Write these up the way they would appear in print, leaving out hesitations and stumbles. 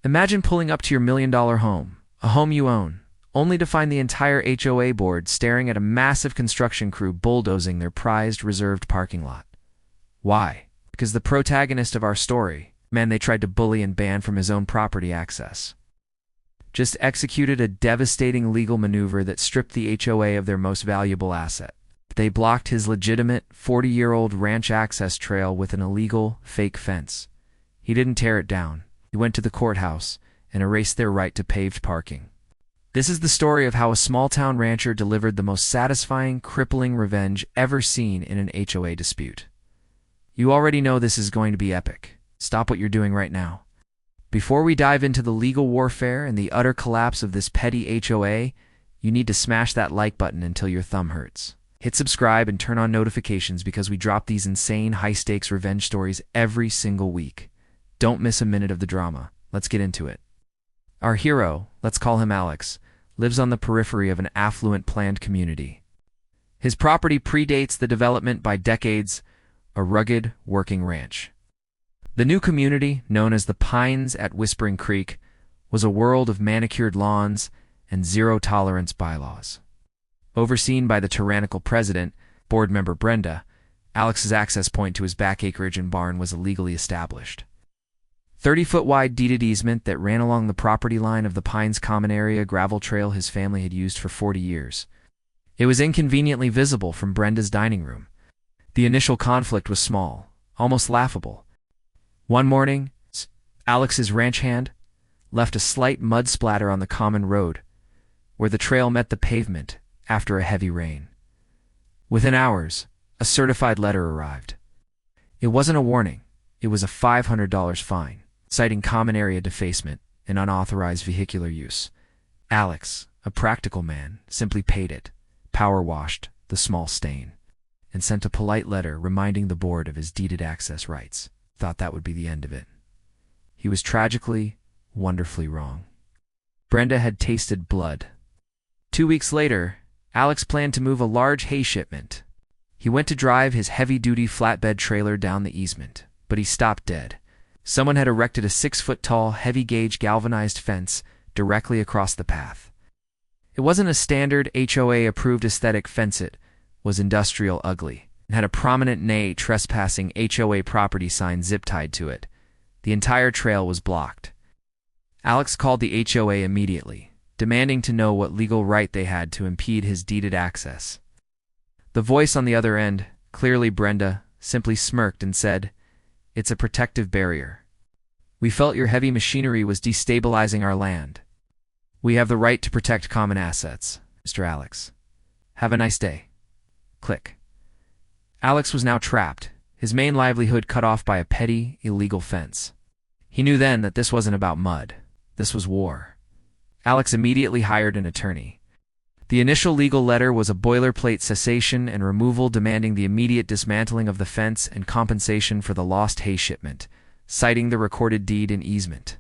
Imagine pulling up to your $1 million home, a home you own, only to find the entire HOA board staring at a massive construction crew bulldozing their prized reserved parking lot. Why? Because the protagonist of our story, man they tried to bully and ban from his own property access, just executed a devastating legal maneuver that stripped the HOA of their most valuable asset. They blocked his legitimate 40-year-old ranch access trail with an illegal, fake fence. He didn't tear it down. He went to the courthouse and erased their right to paved parking. This is the story of how a small-town rancher delivered the most satisfying, crippling revenge ever seen in an HOA dispute. You already know this is going to be epic. Stop what you're doing right now. Before we dive into the legal warfare and the utter collapse of this petty HOA, you need to smash that like button until your thumb hurts. Hit subscribe and turn on notifications because we drop these insane, high-stakes revenge stories every single week. Don't miss a minute of the drama. Let's get into it. Our hero, let's call him Alex, lives on the periphery of an affluent planned community. His property predates the development by decades, a rugged, working ranch. The new community, known as the Pines at Whispering Creek, was a world of manicured lawns and zero-tolerance bylaws. Overseen by the tyrannical president, board member Brenda, Alex's access point to his back acreage and barn was illegally established. 30-foot-wide deeded easement that ran along the property line of the Pines common area gravel trail his family had used for 40 years. It was inconveniently visible from Brenda's dining room. The initial conflict was small, almost laughable. One morning, Alex's ranch hand left a slight mud splatter on the common road, where the trail met the pavement after a heavy rain. Within hours, a certified letter arrived. It wasn't a warning, it was a $500 fine, citing common area defacement and unauthorized vehicular use. Alex, a practical man, simply paid it, power-washed the small stain, and sent a polite letter reminding the board of his deeded access rights. Thought that would be the end of it. He was tragically, wonderfully wrong. Brenda had tasted blood. 2 weeks later, Alex planned to move a large hay shipment. He went to drive his heavy-duty flatbed trailer down the easement, but he stopped dead. Someone had erected a 6-foot-tall, heavy-gauge galvanized fence directly across the path. It wasn't a standard HOA-approved aesthetic fence. It was industrial ugly, and had a prominent "Nay Trespassing" HOA property sign zip-tied to it. The entire trail was blocked. Alex called the HOA immediately, demanding to know what legal right they had to impede his deeded access. The voice on the other end, clearly Brenda, simply smirked and said, "It's a protective barrier. We felt your heavy machinery was destabilizing our land. We have the right to protect common assets, Mr. Alex. Have a nice day." Click. Alex was now trapped, his main livelihood cut off by a petty, illegal fence. He knew then that this wasn't about mud. This was war. Alex immediately hired an attorney. The initial legal letter was a boilerplate cessation and removal demanding the immediate dismantling of the fence and compensation for the lost hay shipment, citing the recorded deed and easement.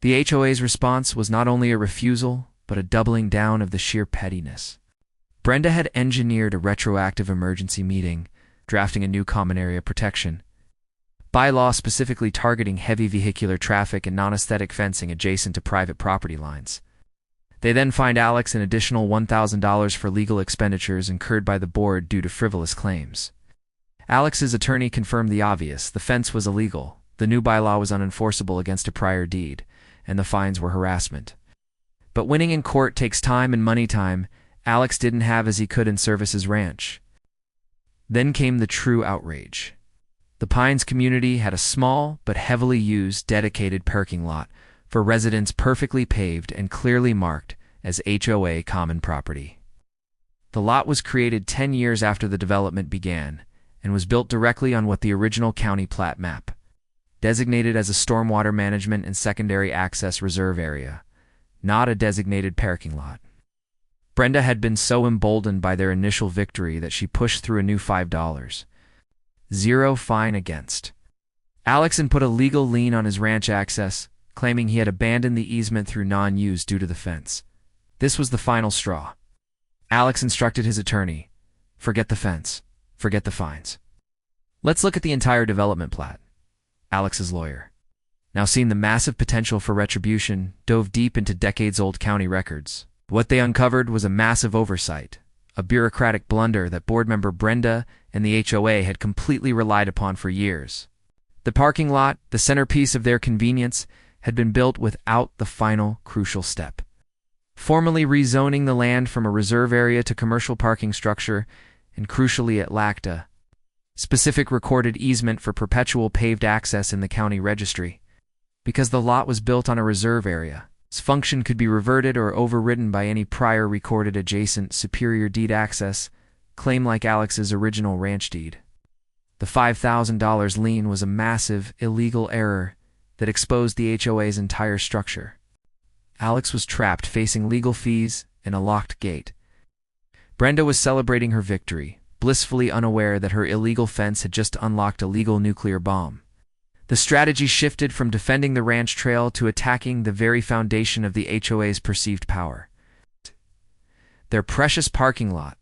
The HOA's response was not only a refusal, but a doubling down of the sheer pettiness. Brenda had engineered a retroactive emergency meeting, drafting a new common area protection bylaw specifically targeting heavy vehicular traffic and non-aesthetic fencing adjacent to private property lines. They then fined Alex an additional $1,000 for legal expenditures incurred by the board due to frivolous claims. Alex's attorney confirmed the obvious: the fence was illegal, the new bylaw was unenforceable against a prior deed, and the fines were harassment. But winning in court takes time and money time. Alex didn't have as he could in Services Ranch. Then came the true outrage. The Pines community had a small but heavily used dedicated parking lot for residents, perfectly paved and clearly marked as HOA common property. The lot was created 10 years after the development began and was built directly on what the original county plat map designated as a stormwater management and secondary access reserve area, not a designated parking lot. Brenda had been so emboldened by their initial victory that she pushed through a new $5.00 fine against Alex and put a legal lien on his ranch access, claiming he had abandoned the easement through non-use due to the fence. This was the final straw. Alex instructed his attorney, "Forget the fence, forget the fines. Let's look at the entire development plat." Alex's lawyer, now seeing the massive potential for retribution, dove deep into decades-old county records. What they uncovered was a massive oversight, a bureaucratic blunder that board member Brenda and the HOA had completely relied upon for years. The parking lot, the centerpiece of their convenience, had been built without the final crucial step. Formally rezoning the land from a reserve area to commercial parking structure, and crucially it lacked a specific recorded easement for perpetual paved access in the county registry. Because the lot was built on a reserve area, its function could be reverted or overridden by any prior recorded adjacent superior deed access claim like Alex's original ranch deed. The $5,000 lien was a massive, illegal error that exposed the HOA's entire structure. Alex was trapped facing legal fees and a locked gate. Brenda was celebrating her victory, blissfully unaware that her illegal fence had just unlocked a legal nuclear bomb. The strategy shifted from defending the ranch trail to attacking the very foundation of the HOA's perceived power: their precious parking lot.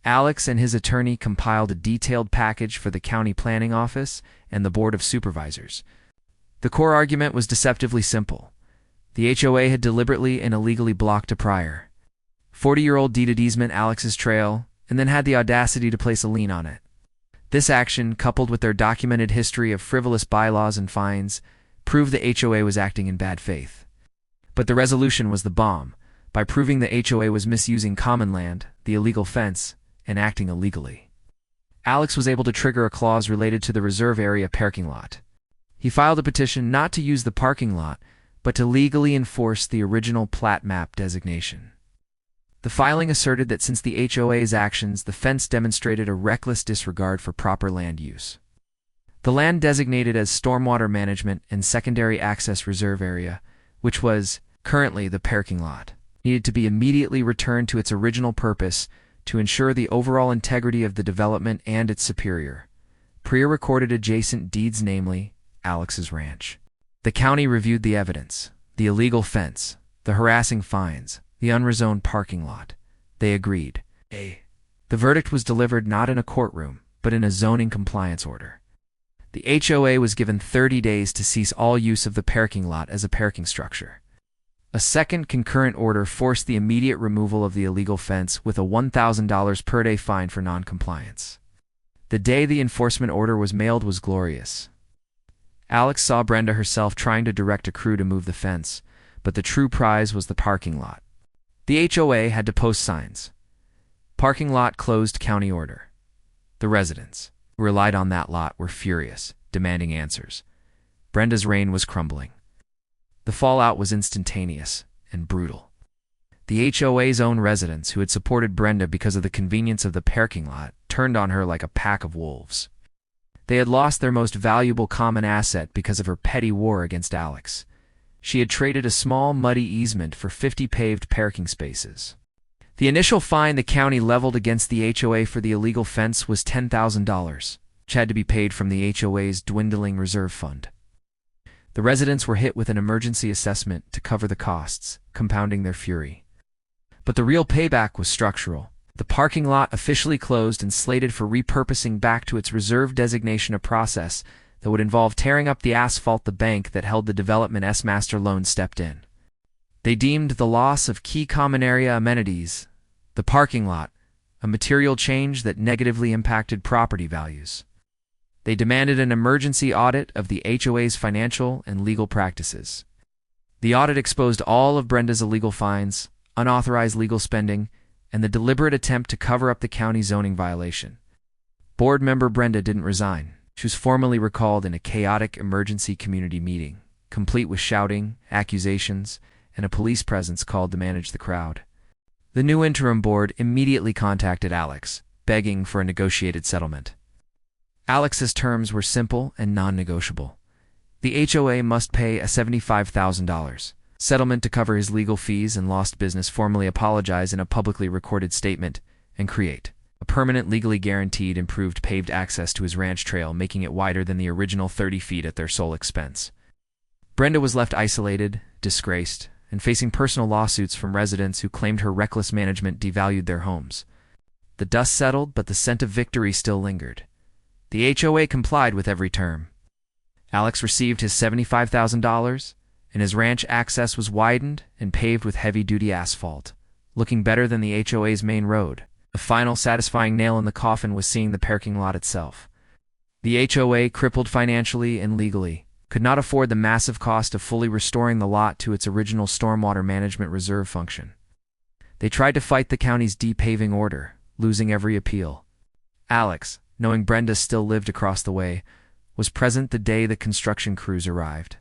Alex and his attorney compiled a detailed package for the county planning office and the board of supervisors. The core argument was deceptively simple. The HOA had deliberately and illegally blocked a prior 40-year-old deeded easement Alex's trail and then had the audacity to place a lien on it. This action, coupled with their documented history of frivolous bylaws and fines, proved the HOA was acting in bad faith. But the resolution was the bomb, by proving the HOA was misusing common land, the illegal fence, and acting illegally. Alex was able to trigger a clause related to the reserve area parking lot. He filed a petition not to use the parking lot, but to legally enforce the original plat map designation. The filing asserted that since the HOA's actions, the fence demonstrated a reckless disregard for proper land use. The land designated as Stormwater Management and Secondary Access Reserve Area, which was currently the parking lot, needed to be immediately returned to its original purpose to ensure the overall integrity of the development and its superior, pre-recorded adjacent deeds, namely Alex's ranch. The county reviewed the evidence: the illegal fence, the harassing fines, the unrezoned parking lot. They agreed. The verdict was delivered not in a courtroom, but in a zoning compliance order. The HOA was given 30 days to cease all use of the parking lot as a parking structure. A second concurrent order forced the immediate removal of the illegal fence with a $1,000 per day fine for noncompliance. The day the enforcement order was mailed was glorious. Alex saw Brenda herself trying to direct a crew to move the fence, but the true prize was the parking lot. The HOA had to post signs: parking lot closed, county order. The residents who relied on that lot were furious, demanding answers. Brenda's reign was crumbling. The fallout was instantaneous and brutal. The HOA's own residents, who had supported Brenda because of the convenience of the parking lot, turned on her like a pack of wolves. They had lost their most valuable common asset because of her petty war against Alex. She had traded a small, muddy easement for 50 paved parking spaces. The initial fine the county leveled against the HOA for the illegal fence was $10,000, which had to be paid from the HOA's dwindling reserve fund. The residents were hit with an emergency assessment to cover the costs, compounding their fury. But the real payback was structural. The parking lot officially closed and slated for repurposing back to its reserve designation, a process that would involve tearing up the asphalt the bank that held the development's master loan stepped in. They deemed the loss of key common area amenities, the parking lot, a material change that negatively impacted property values. They demanded an emergency audit of the HOA's financial and legal practices. The audit exposed all of Brenda's illegal fines, unauthorized legal spending, and the deliberate attempt to cover up the county zoning violation. Board member Brenda didn't resign. She was formally recalled in a chaotic emergency community meeting, complete with shouting, accusations, and a police presence called to manage the crowd. The new interim board immediately contacted Alex, begging for a negotiated settlement. Alex's terms were simple and non-negotiable. The HOA must pay a $75,000 settlement to cover his legal fees and lost business, formally apologize in a publicly recorded statement, and create a permanent, legally guaranteed, improved paved access to his ranch trail, making it wider than the original 30 feet at their sole expense. Brenda was left isolated, disgraced, and facing personal lawsuits from residents who claimed her reckless management devalued their homes. The dust settled, but the scent of victory still lingered. The HOA complied with every term. Alex received his $75,000, and his ranch access was widened and paved with heavy-duty asphalt, looking better than the HOA's main road. The final satisfying nail in the coffin was seeing the parking lot itself. The HOA, crippled financially and legally, could not afford the massive cost of fully restoring the lot to its original stormwater management reserve function. They tried to fight the county's depaving order, losing every appeal. Alex, knowing Brenda still lived across the way, was present the day the construction crews arrived.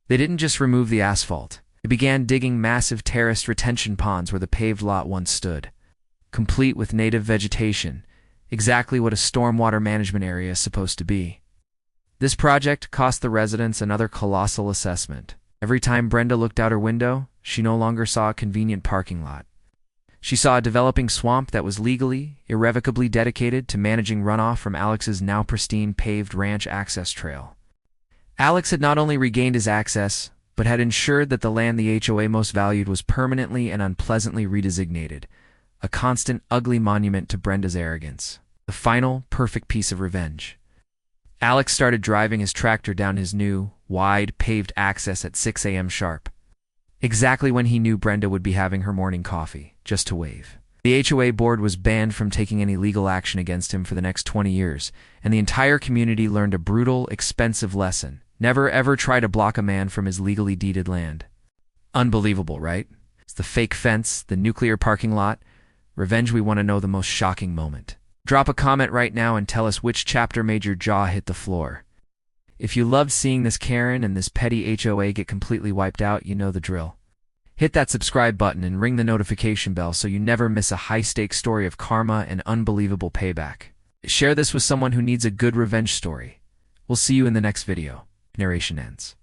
They didn't just remove the asphalt. They began digging massive terraced retention ponds where the paved lot once stood, complete with native vegetation, exactly what a stormwater management area is supposed to be. This project cost the residents another colossal assessment. Every time Brenda looked out her window, she no longer saw a convenient parking lot. She saw a developing swamp that was legally, irrevocably dedicated to managing runoff from Alex's now pristine paved ranch access trail. Alex had not only regained his access, but had ensured that the land the HOA most valued was permanently and unpleasantly redesignated, a constant, ugly monument to Brenda's arrogance. The final, perfect piece of revenge. Alex started driving his tractor down his new, wide, paved access at 6 a.m. sharp. Exactly when he knew Brenda would be having her morning coffee, just to wave. The HOA board was banned from taking any legal action against him for the next 20 years, and the entire community learned a brutal, expensive lesson. Never ever try to block a man from his legally deeded land. Unbelievable, right? It's the fake fence, the nuclear parking lot. Revenge, we want to know the most shocking moment. Drop a comment right now and tell us which chapter made your jaw hit the floor. If you loved seeing this Karen and this petty HOA get completely wiped out, you know the drill. Hit that subscribe button and ring the notification bell so you never miss a high-stakes story of karma and unbelievable payback. Share this with someone who needs a good revenge story. We'll see you in the next video. Narration ends.